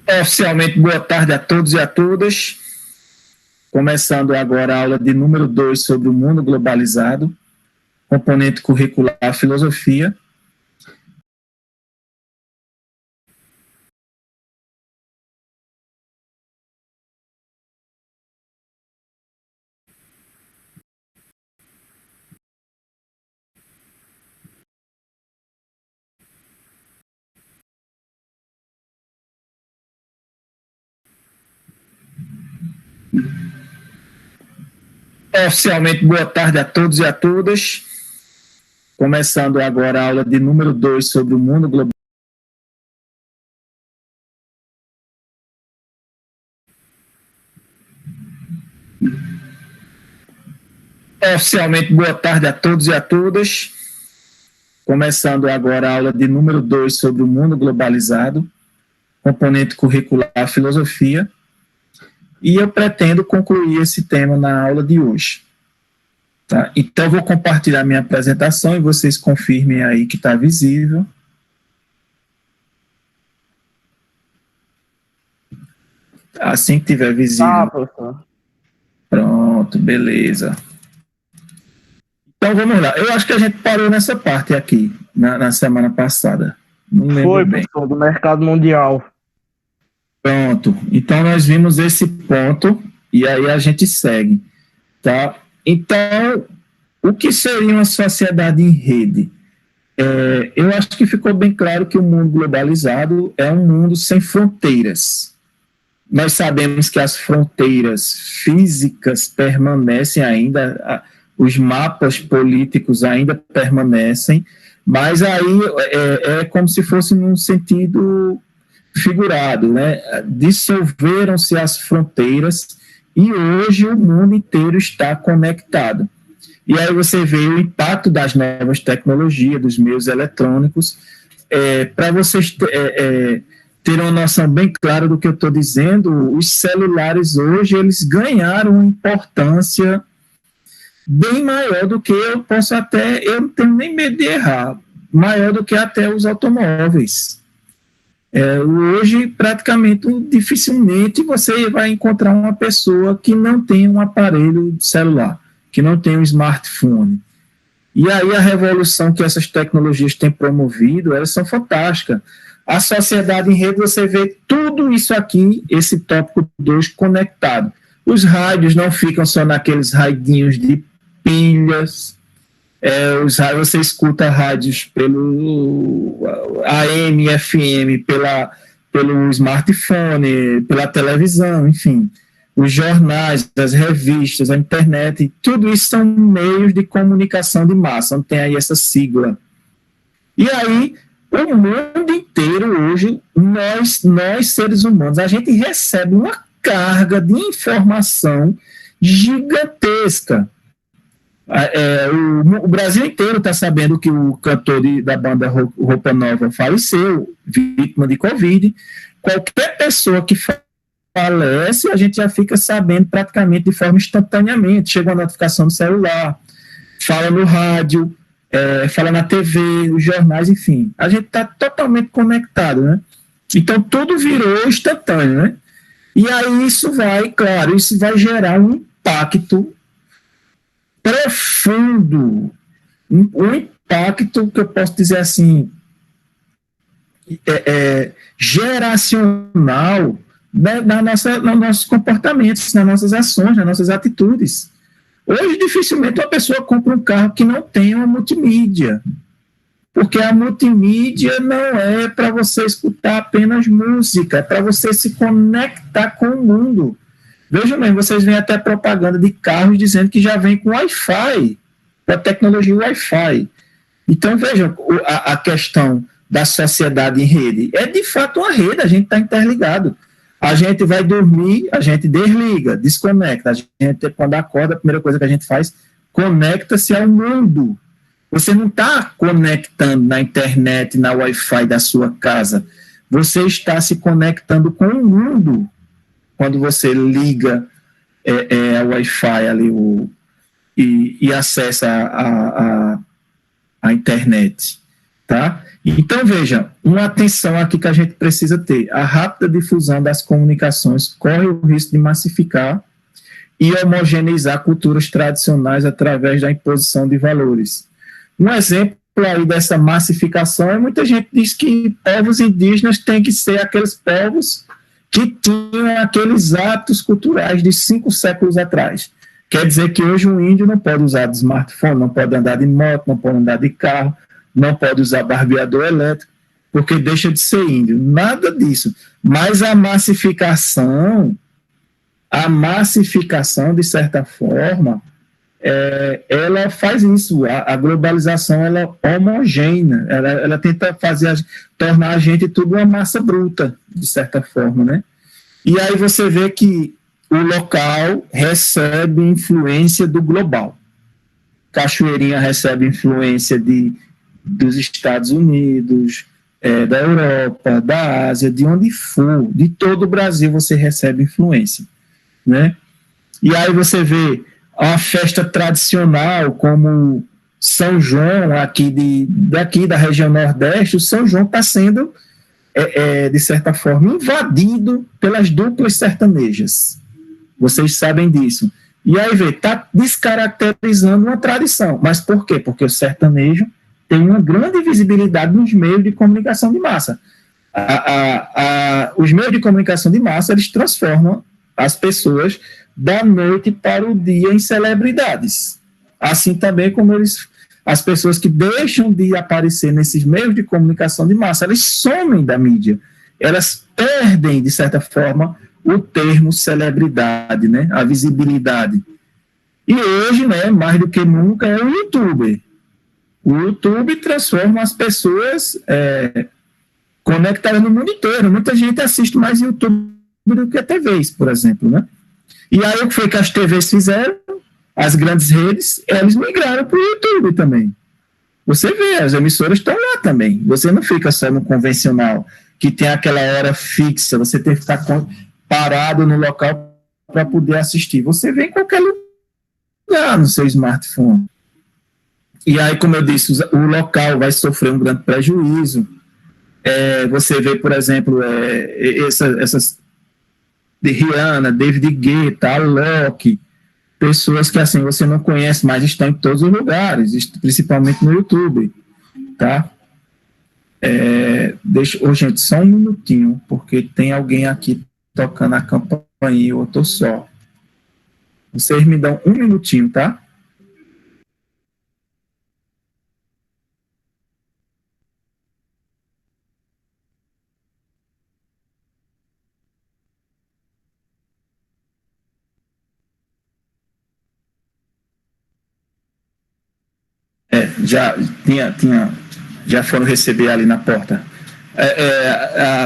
Oficialmente, boa tarde a todos e a todas. Começando agora a aula de número 2 sobre o mundo globalizado, componente curricular filosofia. Oficialmente, boa tarde a todos e a todas. Começando agora a aula de número 2 sobre o mundo globalizado. Oficialmente, boa tarde a todos e a todas. Começando agora a aula de número 2 sobre o mundo globalizado, componente curricular filosofia. E eu pretendo concluir esse tema na aula de hoje. Tá? Então, eu vou compartilhar minha apresentação e vocês confirmem aí que está visível. Assim que tiver visível. Professor. Pronto, beleza. Então, vamos lá. Eu acho que a gente parou nessa parte aqui, na semana passada. Não lembro Foi, bem. professor, do mercado mundial. Pronto. Então, nós vimos esse ponto e aí a gente segue. Tá? Então, o que seria uma sociedade em rede? Eu acho que ficou bem claro que o mundo globalizado é um mundo sem fronteiras. Nós sabemos que as fronteiras físicas permanecem ainda, os mapas políticos ainda permanecem, mas aí é como se fosse num sentido figurado, né? Dissolveram-se as fronteiras e hoje o mundo inteiro está conectado. E aí você vê o impacto das novas tecnologias, dos meios eletrônicos, para vocês terem uma noção bem clara do que eu estou dizendo, os celulares hoje, eles ganharam uma importância bem maior do que eu não tenho nem medo de errar, maior do que até os automóveis. Hoje, praticamente, dificilmente você vai encontrar uma pessoa que não tem um aparelho celular, que não tem um smartphone. E aí a revolução que essas tecnologias têm promovido, elas são fantásticas. A sociedade em rede, você vê tudo isso aqui, esse tópico 2, conectado. Os rádios não ficam só naqueles radinhos de pilhas, você escuta rádios pelo AM, FM, pelo smartphone, pela televisão, enfim. Os jornais, as revistas, a internet, tudo isso são meios de comunicação de massa, não tem aí essa sigla. E aí, o mundo inteiro hoje, nós seres humanos, a gente recebe uma carga de informação gigantesca. O Brasil inteiro está sabendo que o cantor da banda Roupa Nova faleceu, vítima de Covid. Qualquer pessoa que falece, a gente já fica sabendo praticamente de forma instantaneamente. Chega uma notificação no celular, fala no rádio, fala na TV, os jornais, enfim. A gente está totalmente conectado, né? Então, tudo virou instantâneo, né? E aí isso vai gerar um impacto profundo, um impacto que eu posso dizer assim, geracional, né, nos nossos comportamentos, nas nossas ações, nas nossas atitudes. Hoje, dificilmente uma pessoa compra um carro que não tenha uma multimídia, porque a multimídia não é para você escutar apenas música, é para você se conectar com o mundo. Vejam bem, vocês veem até propaganda de carros dizendo que já vem com Wi-Fi, da tecnologia Wi-Fi. Então, vejam, a questão da sociedade em rede é de fato uma rede, a gente está interligado. A gente vai dormir, a gente desliga, desconecta. A gente, quando acorda, a primeira coisa que a gente faz, conecta-se ao mundo. Você não está conectando na internet, na Wi-Fi da sua casa. Você está se conectando com o mundo. Quando você liga a Wi-Fi ali e acessa a internet. Tá? Então, veja, uma atenção aqui que a gente precisa ter. A rápida difusão das comunicações corre o risco de massificar e homogeneizar culturas tradicionais através da imposição de valores. Um exemplo aí dessa massificação é muita gente diz que povos indígenas têm que ser aqueles povos que tinham aqueles atos culturais de 5 séculos atrás. Quer dizer que hoje um índio não pode usar de smartphone, não pode andar de moto, não pode andar de carro, não pode usar barbeador elétrico, porque deixa de ser índio. Nada disso. Mas a massificação, de certa forma, ela faz isso. A globalização, ela é homogênea. Ela tenta tornar a gente tudo uma massa bruta, de certa forma, né? E aí você vê que o local recebe influência do global. Cachoeirinha recebe influência dos Estados Unidos, da Europa, da Ásia, de onde for, de todo o Brasil você recebe influência, né? E aí você vê uma festa tradicional como São João, daqui da região Nordeste. O São João está sendo, de certa forma, invadido pelas duplas sertanejas. Vocês sabem disso. E aí, está descaracterizando uma tradição. Mas por quê? Porque o sertanejo tem uma grande visibilidade nos meios de comunicação de massa. Os meios de comunicação de massa, eles transformam as pessoas da noite para o dia em celebridades. Assim também como as pessoas que deixam de aparecer nesses meios de comunicação de massa, elas somem da mídia. Elas perdem, de certa forma, o termo celebridade, né? A visibilidade. E hoje, né, mais do que nunca, é o YouTuber. O YouTube transforma as pessoas conectadas no mundo inteiro. Muita gente assiste mais YouTube do que TVs, por exemplo, né? E aí o que foi que as TVs fizeram? As grandes redes, eles migraram para o YouTube também. Você vê, as emissoras estão lá também. Você não fica só no convencional, que tem aquela hora fixa, você tem que ficar parado no local para poder assistir. Você vê em qualquer lugar no seu smartphone. E aí, como eu disse, o local vai sofrer um grande prejuízo. Você vê, por exemplo, essas de Rihanna, David Guetta, Alok, pessoas que assim você não conhece, mas estão em todos os lugares, principalmente no YouTube, tá? Gente, só um minutinho, porque tem alguém aqui tocando a campainha e eu estou só. Vocês me dão um minutinho, tá? Já foram receber ali na porta.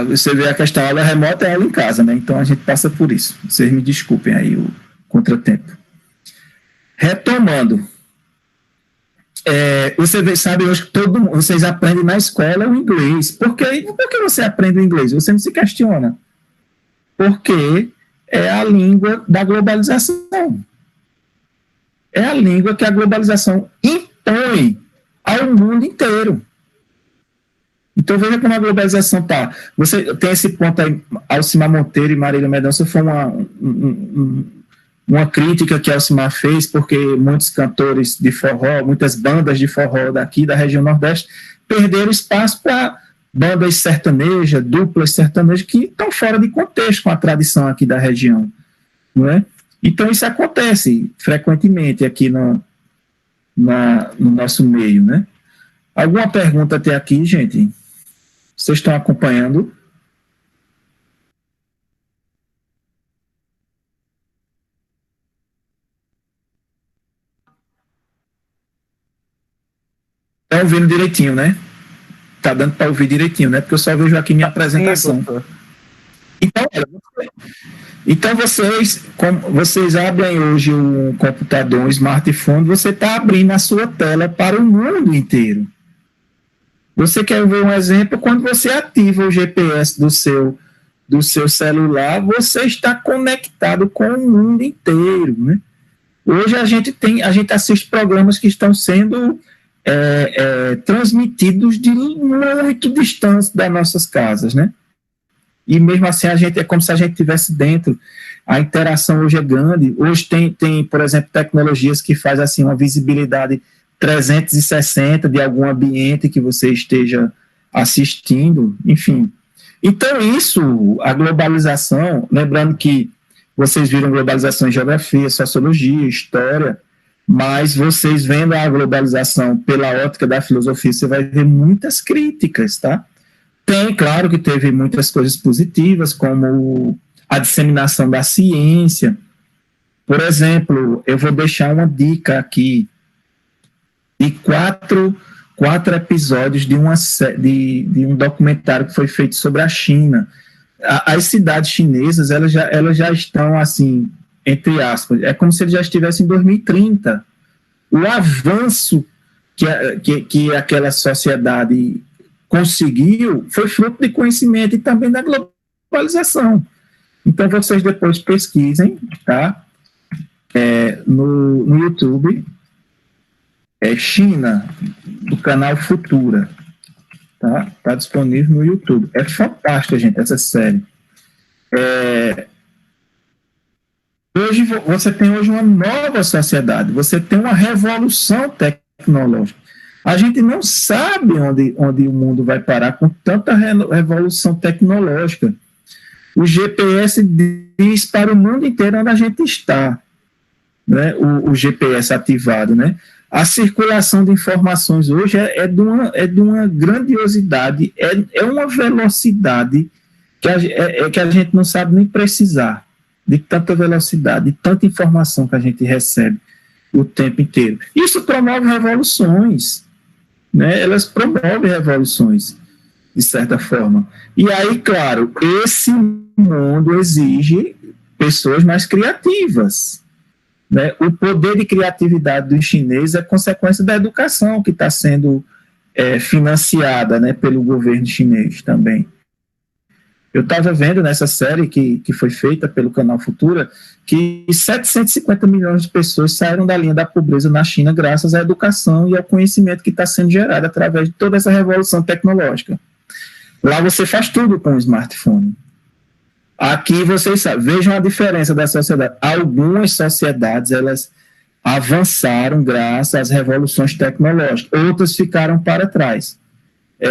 Você vê a questão, aula remota é aula em casa, né? Então a gente passa por isso. Vocês me desculpem aí o contratempo. Retomando, você sabe hoje que vocês aprendem na escola o inglês. Por que você aprende o inglês? Você não se questiona. Porque é a língua da globalização. É a língua que a globalização impõe ao mundo inteiro. Então, veja como a globalização está. Você tem esse ponto aí, Alcimar Monteiro e Marília Mendonça, foi uma crítica que Alcimar fez, porque muitos cantores de forró, muitas bandas de forró daqui da região Nordeste, perderam espaço para bandas sertanejas, duplas sertanejas, que estão fora de contexto com a tradição aqui da região. Não é? Então, isso acontece frequentemente aqui no nosso meio, né? Alguma pergunta até aqui, gente? Vocês estão acompanhando? Está ouvindo direitinho, né? Está dando para ouvir direitinho, né? Porque eu só vejo aqui minha apresentação. Então vocês abrem hoje um computador, um smartphone, você está abrindo a sua tela para o mundo inteiro. Você quer ver um exemplo? Quando você ativa o GPS do seu celular, você está conectado com o mundo inteiro, né? Hoje a gente assiste programas que estão sendo transmitidos de muito distante das nossas casas, né? E mesmo assim é como se a gente estivesse dentro. A interação hoje é grande. Hoje tem, por exemplo, tecnologias que fazem assim, uma visibilidade 360 de algum ambiente que você esteja assistindo, enfim. Então, a globalização, lembrando que vocês viram globalização em geografia, sociologia, história, mas vocês vendo a globalização pela ótica da filosofia, você vai ver muitas críticas, tá? Claro que teve muitas coisas positivas, como a disseminação da ciência. Por exemplo, eu vou deixar uma dica aqui de quatro episódios de um documentário que foi feito sobre a China. As cidades chinesas, elas já estão, assim, entre aspas, é como se eles já estivessem em 2030. O avanço que aquela sociedade conseguiu foi fruto de conhecimento e também da globalização. Então, vocês depois pesquisem, tá? No YouTube, China, do canal Futura. Tá disponível no YouTube. É fantástica, gente, essa série. Hoje, você tem hoje uma nova sociedade, você tem uma revolução tecnológica. A gente não sabe onde o mundo vai parar com tanta revolução tecnológica. O GPS diz para o mundo inteiro onde a gente está, né? O GPS ativado, né? A circulação de informações hoje é de uma grandiosidade, é uma velocidade que a gente não sabe nem precisar, de tanta velocidade, de tanta informação que a gente recebe o tempo inteiro. Isso promove revoluções, né? Elas promovem revoluções, de certa forma. E aí, claro, esse mundo exige pessoas mais criativas, né? O poder de criatividade dos chineses é consequência da educação que está sendo financiada, né, pelo governo chinês também. Eu estava vendo nessa série que foi feita pelo canal Futura que 750 milhões de pessoas saíram da linha da pobreza na China graças à educação e ao conhecimento que está sendo gerado através de toda essa revolução tecnológica. Lá você faz tudo com o smartphone. Aqui vocês vejam a diferença da sociedade. Algumas sociedades, elas avançaram graças às revoluções tecnológicas, outras ficaram para trás.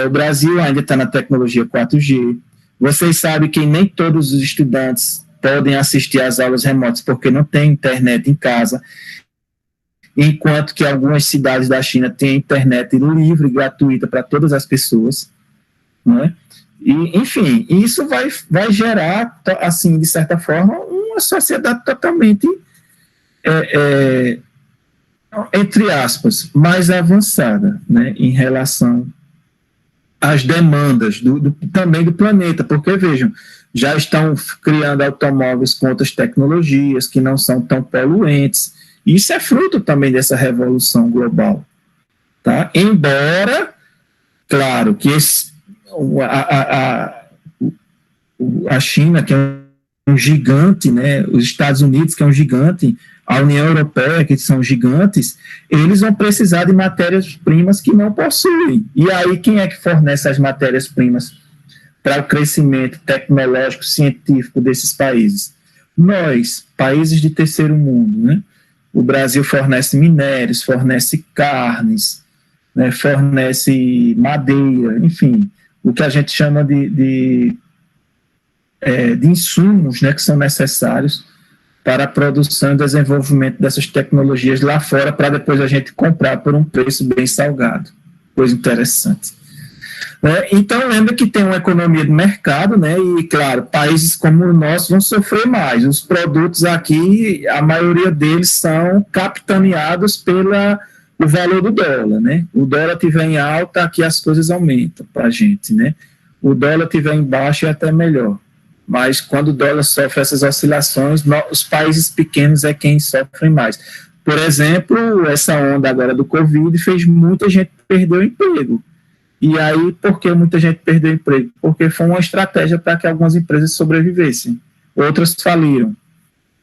O Brasil ainda está na tecnologia 4G. Vocês sabem que nem todos os estudantes podem assistir às aulas remotas porque não tem internet em casa, enquanto que algumas cidades da China têm internet livre e gratuita para todas as pessoas, né? E, enfim, isso vai gerar, assim, de certa forma, uma sociedade totalmente, entre aspas, mais avançada, né, em relação às demandas também do planeta, porque, vejam, já estão criando automóveis com outras tecnologias que não são tão poluentes. Isso é fruto também dessa revolução global, tá? Embora, claro, que a China, que é um gigante, né, os Estados Unidos, que é um gigante, a União Europeia, que são gigantes, eles vão precisar de matérias-primas que não possuem. E aí, quem é que fornece as matérias-primas para o crescimento tecnológico, científico desses países? Nós, países de terceiro mundo, né? O Brasil fornece minérios, fornece carnes, né, fornece madeira, enfim, o que a gente chama de insumos, né, que são necessários para a produção e desenvolvimento dessas tecnologias lá fora, para depois a gente comprar por um preço bem salgado. Coisa interessante. Então, lembra que tem uma economia de mercado, né, e, claro, países como o nosso vão sofrer mais. Os produtos aqui, a maioria deles são capitaneados pelo valor do dólar, né? O dólar estiver em alta, aqui as coisas aumentam para a gente, né? O dólar estiver em baixa, é até melhor. Mas quando o dólar sofre essas oscilações, os países pequenos é quem sofre mais. Por exemplo, essa onda agora do Covid fez muita gente perder o emprego. E aí, por que muita gente perdeu o emprego? Porque foi uma estratégia para que algumas empresas sobrevivessem. Outras faliram,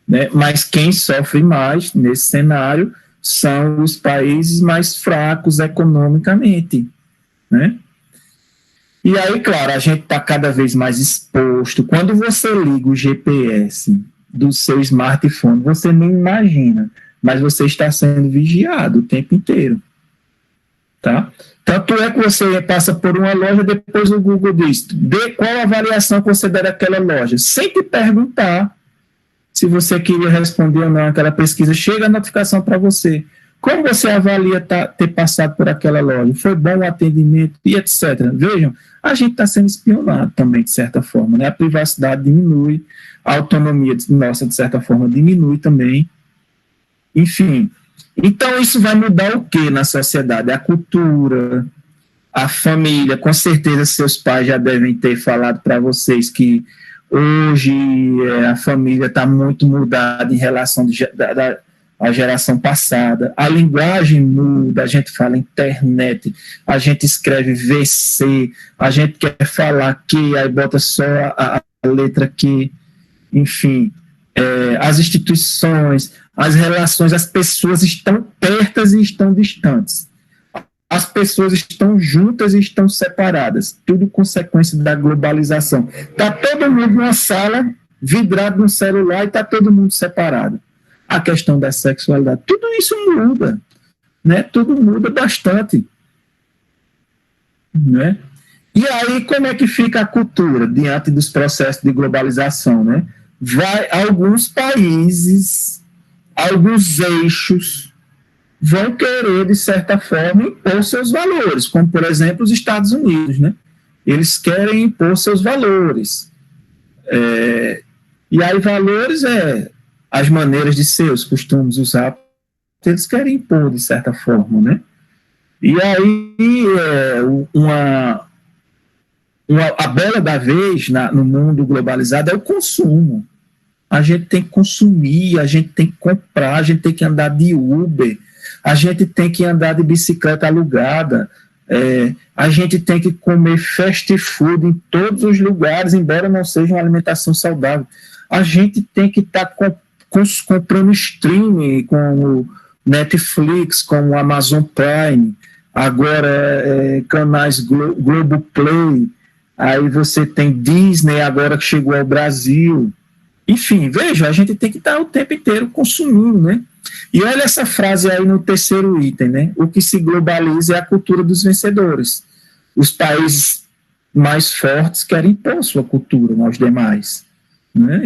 né? Mas quem sofre mais nesse cenário são os países mais fracos economicamente, né? E aí, claro, a gente está cada vez mais exposto. Quando você liga o GPS do seu smartphone, você nem imagina, mas você está sendo vigiado o tempo inteiro, tá? Tanto é que você passa por uma loja, depois o Google diz, dê qual a avaliação que você der daquela loja, sem te perguntar se você queria responder ou não aquela pesquisa, chega a notificação para você. Como você avalia ter passado por aquela loja? Foi bom o atendimento e etc. Vejam, a gente está sendo espionado também, de certa forma, né? A privacidade diminui, a autonomia nossa, de certa forma, diminui também. Enfim, então isso vai mudar o que na sociedade? A cultura, a família. Com certeza seus pais já devem ter falado para vocês que hoje a família está muito mudada em relação à geração passada. A linguagem muda, a gente fala internet, a gente escreve VC, a gente quer falar que, aí bota só a letra Q, enfim, as instituições, as relações, as pessoas estão pertas e estão distantes. As pessoas estão juntas e estão separadas, tudo consequência da globalização. Está todo mundo numa sala, vidrado no celular, e está todo mundo separado. A questão da sexualidade, tudo isso muda, né? Tudo muda bastante, né? E aí, como é que fica a cultura diante dos processos de globalização, né? Alguns países, alguns eixos vão querer, de certa forma, impor seus valores, como, por exemplo, os Estados Unidos, né? Eles querem impor seus valores. E aí, valores as maneiras de ser, os costumes, os hábitos, eles querem impor, de certa forma, né? E aí, a bola da vez no mundo globalizado é o consumo. A gente tem que consumir, a gente tem que comprar, a gente tem que andar de Uber, a gente tem que andar de bicicleta alugada, a gente tem que comer fast food em todos os lugares, embora não seja uma alimentação saudável. A gente tem que estar comprando streaming com o Netflix, com o Amazon Prime, agora canais Globoplay, aí você tem Disney agora que chegou ao Brasil. Enfim, veja, a gente tem que estar o tempo inteiro consumindo, né? E olha essa frase aí no terceiro item, né? O que se globaliza é a cultura dos vencedores. Os países mais fortes querem impor sua cultura aos demais, né?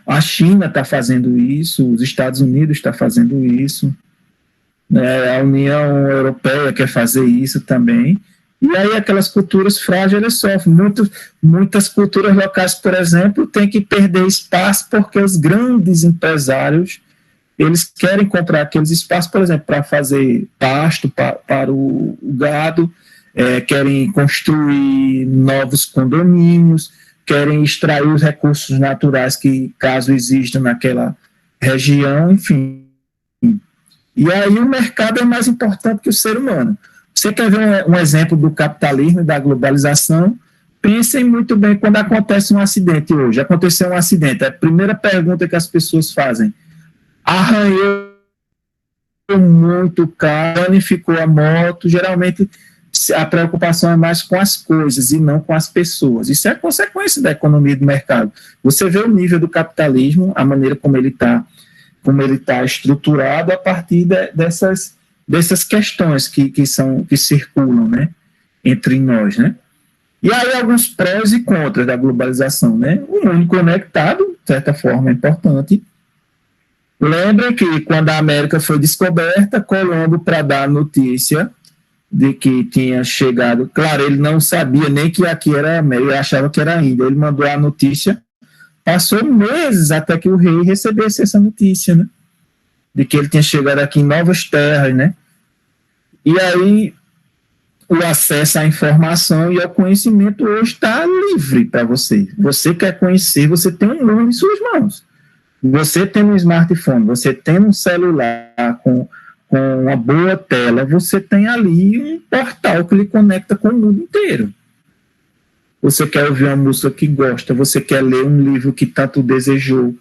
A China está fazendo isso, os Estados Unidos estão fazendo isso, né? A União Europeia quer fazer isso também. E aí aquelas culturas frágeis, elas sofrem. Muitas culturas locais, por exemplo, têm que perder espaço porque os grandes empresários, eles querem comprar aqueles espaços, por exemplo, para fazer pasto para o gado, querem construir novos condomínios, querem extrair os recursos naturais que, caso existam naquela região, enfim. E aí o mercado é mais importante que o ser humano. Você quer ver um exemplo do capitalismo e da globalização? Pensem muito bem quando acontece um acidente hoje. Aconteceu um acidente, a primeira pergunta que as pessoas fazem: arranhou muito o carro, danificou a moto? Geralmente a preocupação é mais com as coisas e não com as pessoas. Isso é consequência da economia do mercado. Você vê o nível do capitalismo, a maneira como ele está estruturado a partir dessas questões que circulam, né, entre nós, né? E aí alguns prós e contras da globalização, né? O mundo conectado, de certa forma, é importante. Lembrem que quando a América foi descoberta, Colombo, para dar notícia de que tinha chegado, claro, ele não sabia nem que aqui era América, ele achava que era Índia, ele mandou a notícia, passou meses até que o rei recebesse essa notícia, né? De que ele tinha chegado aqui em novas terras, né? E aí o acesso à informação e ao conhecimento hoje está livre para você. Você quer conhecer, você tem um mundo em suas mãos. Você tem um smartphone, você tem um celular com uma boa tela, você tem ali um portal que lhe conecta com o mundo inteiro. Você quer ouvir uma música que gosta, você quer ler um livro que tanto desejou,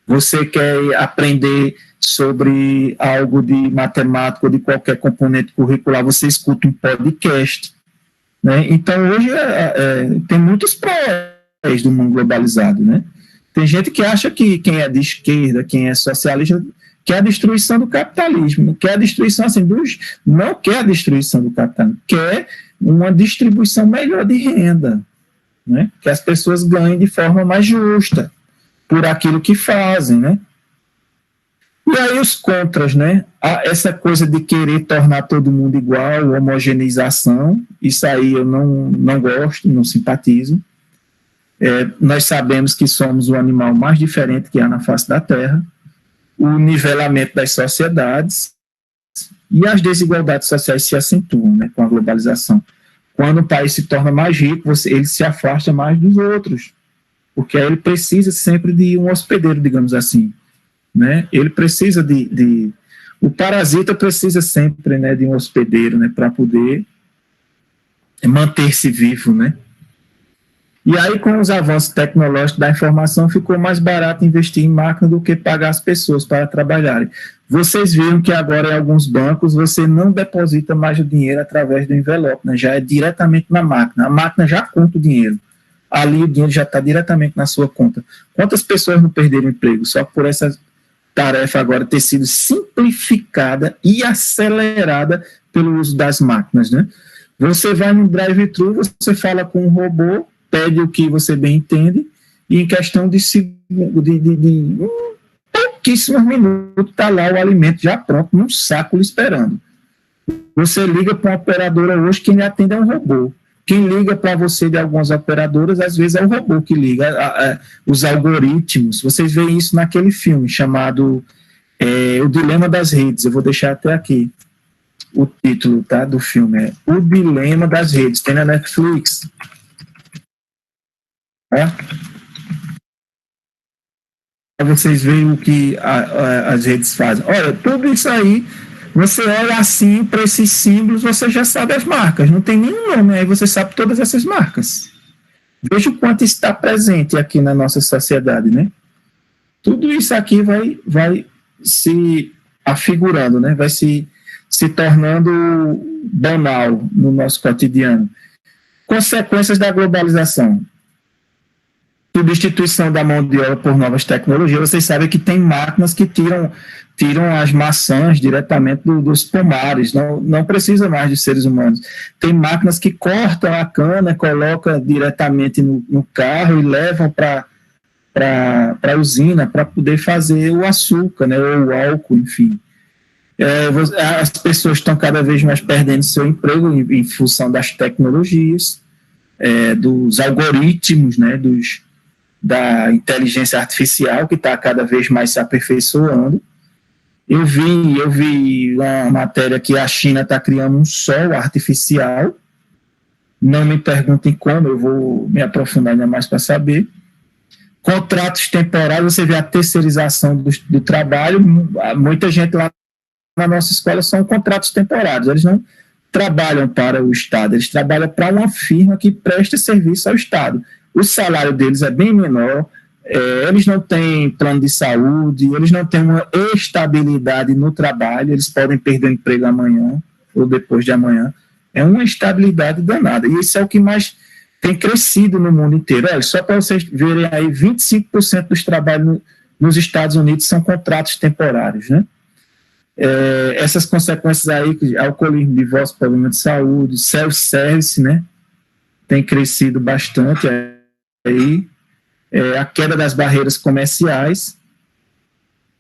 você quer aprender sobre algo de matemática ou de qualquer componente curricular, você escuta um podcast, né? Então, hoje tem muitos prós do mundo globalizado, né? Tem gente que acha que quem é de esquerda, quem é socialista, quer a destruição do capitalismo, quer a destruição assim, não quer a destruição do capitalismo, quer uma distribuição melhor de renda, né? Que as pessoas ganhem de forma mais justa por aquilo que fazem, né? E aí os contras, né? Essa coisa de querer tornar todo mundo igual, homogeneização, isso aí eu não gosto, não simpatizo. Nós sabemos que somos o animal mais diferente que há na face da Terra, o nivelamento das sociedades e as desigualdades sociais se acentuam, né, com a globalização. Quando o país se torna mais rico, ele se afasta mais dos outros, porque aí ele precisa sempre de um hospedeiro, digamos assim, né? Ele precisa o parasita precisa sempre, né, de um hospedeiro, né, para poder manter-se vivo, né? E aí, com os avanços tecnológicos da informação, ficou mais barato investir em máquina do que pagar as pessoas para trabalharem. Vocês viram que agora, em alguns bancos, você não deposita mais o dinheiro através do envelope, né? Já é diretamente na máquina. A máquina já conta o dinheiro. Ali o dinheiro já está diretamente na sua conta. Quantas pessoas não perderam emprego só por essa tarefa agora ter sido simplificada e acelerada pelo uso das máquinas, né? Você vai no drive-thru, você fala com um robô, pede o que você bem entende, e em questão de pouquíssimos minutos está lá o alimento já pronto, num saco lhe esperando. Você liga para uma operadora hoje, quem lhe atende é um robô. Quem liga para você de algumas operadoras, às vezes é o robô que liga, os algoritmos. Vocês veem isso naquele filme chamado O Dilema das Redes. Eu vou deixar até aqui o título, tá, do filme. O Dilema das Redes. Tem na Netflix. Vocês veem o que as redes fazem. Olha, tudo isso aí, você olha assim para esses símbolos, você já sabe as marcas, não tem nenhum nome, aí você sabe todas essas marcas. Veja o quanto está presente aqui na nossa sociedade, né? Tudo isso aqui vai se afigurando, né? Vai se tornando banal no nosso cotidiano. Consequências da globalização. Substituição da mão de obra por novas tecnologias. Vocês sabem que tem máquinas que tiram as maçãs diretamente dos pomares, não precisa mais de seres humanos. Tem máquinas que cortam a cana, colocam diretamente no carro e levam para a usina para poder fazer o açúcar, né, ou o álcool, enfim. As pessoas estão cada vez mais perdendo seu emprego em função das tecnologias, dos algoritmos, né, da inteligência artificial, que está cada vez mais se aperfeiçoando. Eu vi uma matéria que a China está criando um sol artificial. Não me perguntem como, eu vou me aprofundar ainda mais para saber. Contratos temporários, você vê a terceirização do trabalho. Muita gente lá na nossa escola são contratos temporários. Eles não trabalham para o Estado, eles trabalham para uma firma que presta serviço ao Estado. O salário deles é bem menor, eles não têm plano de saúde, eles não têm uma estabilidade no trabalho, eles podem perder o emprego amanhã ou depois de amanhã. É uma instabilidade danada. E isso é o que mais tem crescido no mundo inteiro. Olha, só para vocês verem aí, 25% dos trabalhos nos Estados Unidos são contratos temporários, né? Essas consequências aí, alcoolismo, divórcio, problema de saúde, self-service, né? Tem crescido bastante aí, a queda das barreiras comerciais,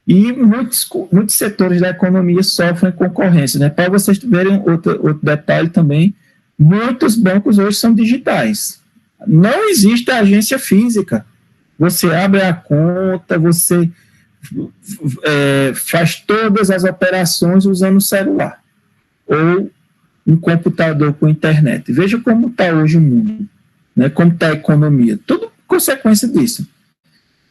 e muitos setores da economia sofrem concorrência, né? Para vocês verem outro detalhe também, muitos bancos hoje são digitais. Não existe agência física. Você abre a conta, você faz todas as operações usando o celular ou um computador com internet. Veja como está hoje o mundo, né? Como está a economia. Tudo consequência disso.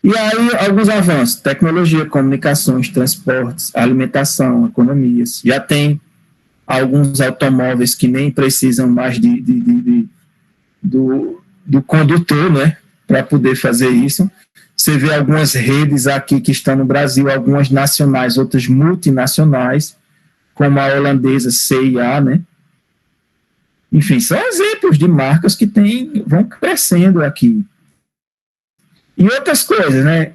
E aí, alguns avanços: tecnologia, comunicações, transportes, alimentação, economias. Já tem alguns automóveis que nem precisam mais do condutor, né, para poder fazer isso. Você vê algumas redes aqui que estão no Brasil, algumas nacionais, outras multinacionais, como a holandesa CIA, né? Enfim, são exemplos de marcas que vão crescendo aqui. E outras coisas, né?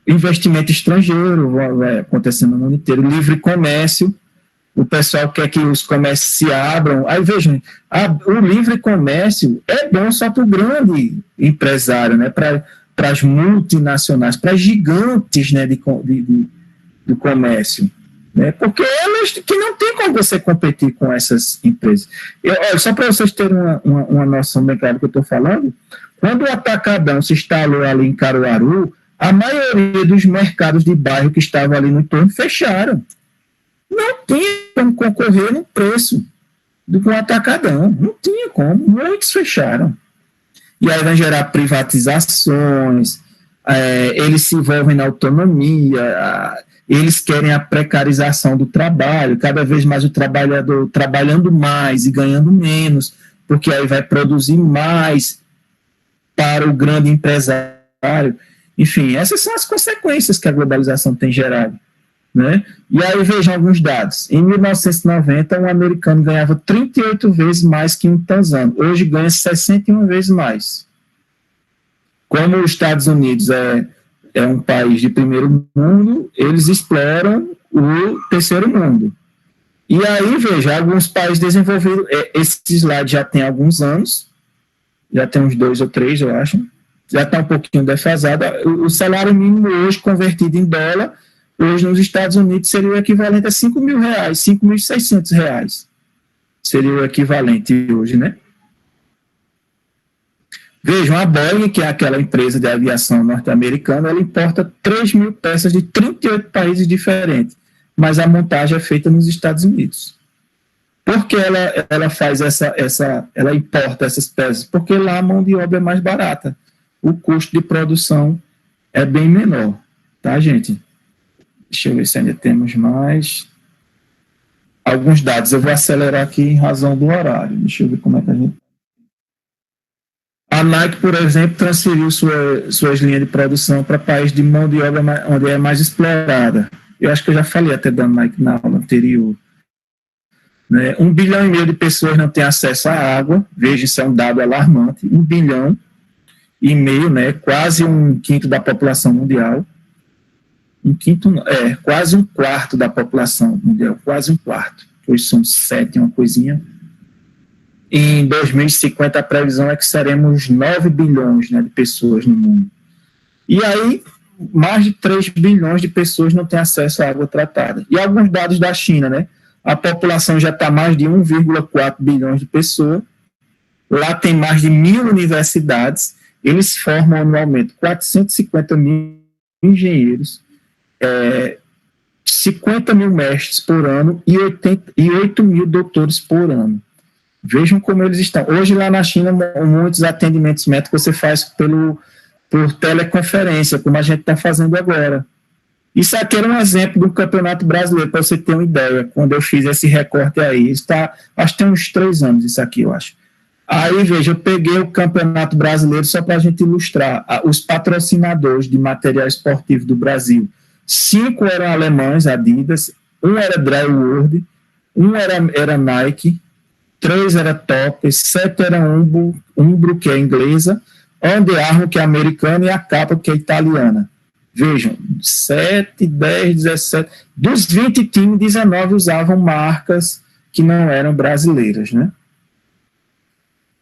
Investimento estrangeiro vai acontecendo no mundo inteiro, livre comércio, o pessoal quer que os comércios se abram. Aí vejam, o livre comércio é bom só para o grande empresário, né? Para as multinacionais, para as gigantes, né, do comércio. Né? Porque elas que não tem como você competir com essas empresas. Olha, só para vocês terem uma noção bem clara do que eu estou falando, quando o Atacadão se instalou ali em Caruaru, a maioria dos mercados de bairro que estavam ali no entorno fecharam. Não tinha como concorrer no preço com o Atacadão. Não tinha como. Muitos fecharam. E aí vai gerar privatizações, eles se envolvem na autonomia, eles querem a precarização do trabalho, cada vez mais o trabalhador trabalhando mais e ganhando menos, porque aí vai produzir mais para o grande empresário. Enfim, essas são as consequências que a globalização tem gerado. Né? E aí vejam alguns dados. Em 1990, um americano ganhava 38 vezes mais que um tanzano. Hoje ganha 61 vezes mais. Como os Estados Unidos é um país de primeiro mundo, eles exploram o terceiro mundo. E aí, veja, alguns países desenvolvidos, esse slide já tem alguns anos, já tem uns 2 ou 3, eu acho, já está um pouquinho defasado. O salário mínimo hoje, convertido em dólar, hoje nos Estados Unidos seria o equivalente a R$5.000, R$5.600. Seria o equivalente hoje, né? Vejam, a Boeing, que é aquela empresa de aviação norte-americana, ela importa 3.000 peças de 38 países diferentes, mas a montagem é feita nos Estados Unidos. Por que ela faz ela importa essas peças? Porque lá a mão de obra é mais barata. O custo de produção é bem menor, tá, gente? Deixa eu ver se ainda temos mais alguns dados. Eu vou acelerar aqui em razão do horário. Deixa eu ver como é que a gente... A Nike, por exemplo, transferiu suas linhas de produção para países de mão de obra onde é mais explorada. Eu acho que eu já falei até da Nike na aula anterior. Né? 1,5 bilhão de pessoas não têm acesso à água. Veja, isso é um dado alarmante. 1,5 bilhão, né? Quase um quinto da população mundial. Quase um quarto da população mundial, quase um quarto. Hoje são 7, uma coisinha. Em 2050, a previsão é que seremos 9 bilhões, né, de pessoas no mundo. E aí, mais de 3 bilhões de pessoas não têm acesso à água tratada. E alguns dados da China, né? A população já está mais de 1,4 bilhões de pessoas. Lá tem mais de 1.000 universidades. Eles formam anualmente 450 mil engenheiros, 50 mil mestres por ano e 8 mil doutores por ano. Vejam como eles estão. Hoje, lá na China, muitos atendimentos médicos você faz por teleconferência, como a gente está fazendo agora. Isso aqui era um exemplo do Campeonato Brasileiro, para você ter uma ideia, quando eu fiz esse recorte aí. Acho que tem uns 3 anos isso aqui, eu acho. Aí, veja, eu peguei o Campeonato Brasileiro só para a gente ilustrar os patrocinadores de material esportivo do Brasil. 5 eram alemães, Adidas, 1 era Dryworld, 1 era Nike, 3 era Top, 7 era Umbro, que é inglesa, Under Armour, que é americana, e a Capa, que é italiana. Vejam, 7, 10, 17... Dos 20 times, 19 usavam marcas que não eram brasileiras, né?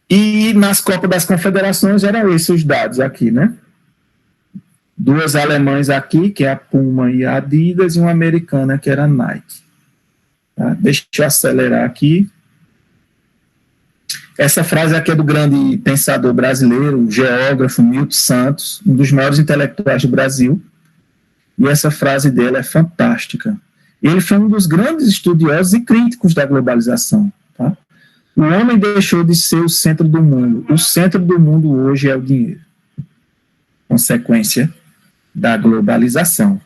E nas Copas das Confederações eram esses os dados aqui, né? 2 alemães aqui, que é a Puma e a Adidas, e uma americana, que era a Nike. Tá? Deixa eu acelerar aqui. Essa frase aqui é do grande pensador brasileiro, geógrafo Milton Santos, um dos maiores intelectuais do Brasil, e essa frase dele é fantástica. Ele foi um dos grandes estudiosos e críticos da globalização. Tá? O homem deixou de ser o centro do mundo. O centro do mundo hoje é o dinheiro. Consequência da globalização.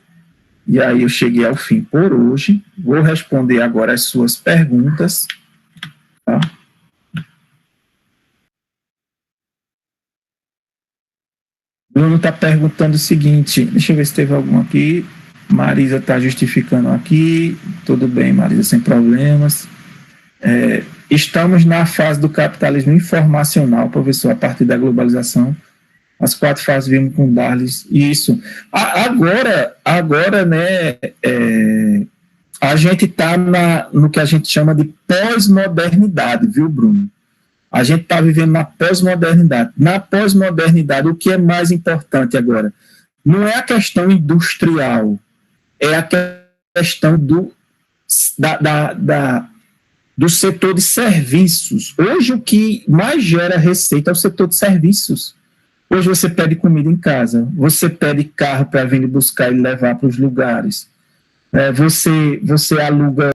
E aí eu cheguei ao fim por hoje. Vou responder agora as suas perguntas. Tá? Bruno está perguntando o seguinte, deixa eu ver se teve algum aqui. Marisa está justificando aqui. Tudo bem, Marisa, sem problemas. Estamos na fase do capitalismo informacional, professor, a partir da globalização. As 4 fases vimos com Darles. Isso. Agora, né, a gente está no que a gente chama de pós-modernidade, viu, Bruno? A gente está vivendo na pós-modernidade. Na pós-modernidade, o que é mais importante agora? Não é a questão industrial, é a questão do setor de serviços. Hoje, o que mais gera receita é o setor de serviços. Hoje você pede comida em casa, você pede carro para vir buscar e levar para os lugares. Você aluga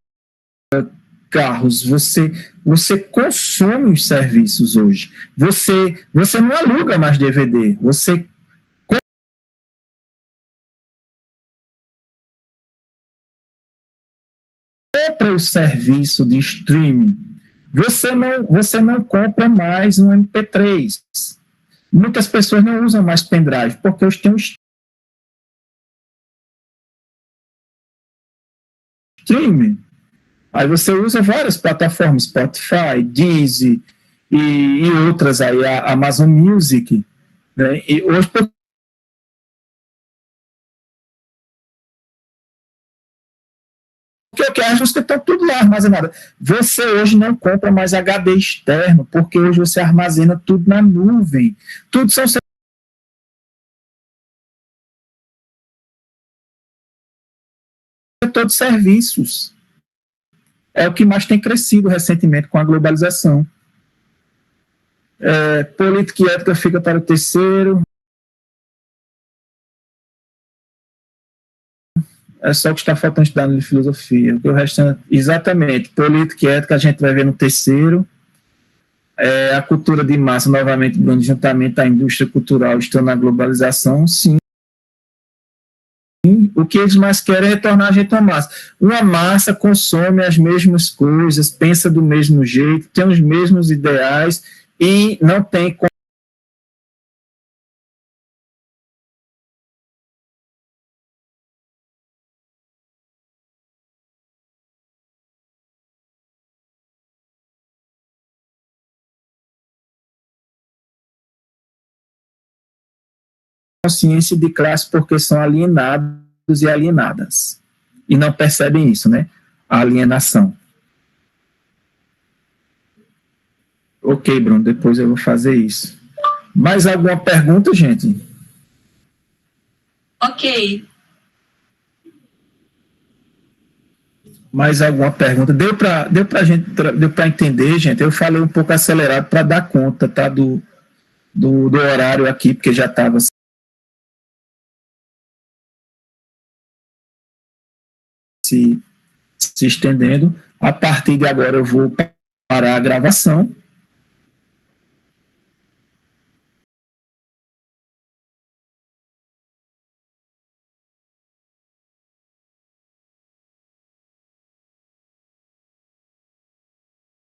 carros, você consome os serviços hoje. Você não aluga mais DVD, você compra o serviço de streaming. Você não compra mais um MP3. Muitas pessoas não usam mais pendrive, porque hoje tem um streaming. Aí você usa várias plataformas, Spotify, Deezer e outras aí, a Amazon Music. Né? E hoje, porque as músicas estão tudo lá armazenadas. Você hoje não compra mais HD externo, porque hoje você armazena tudo na nuvem. Tudo são setor de serviços. É o que mais tem crescido recentemente com a globalização. Política e ética fica para o terceiro. É só o que está faltando estudar de filosofia. O resto, exatamente. Política e ética a gente vai ver no terceiro. A cultura de massa, novamente, juntamente à indústria cultural, estão na globalização, sim. O que eles mais querem é retornar a gente a massa. Uma massa consome as mesmas coisas, pensa do mesmo jeito, tem os mesmos ideais e não tem consciência de classe porque são alienados e alienadas. E não percebem isso, né? A alienação. Ok, Bruno, depois eu vou fazer isso. Mais alguma pergunta, gente? Ok. Mais alguma pergunta? Deu para entender, gente? Eu falei um pouco acelerado para dar conta, tá? Do horário aqui, porque já estava se estendendo. A partir de agora eu vou parar a gravação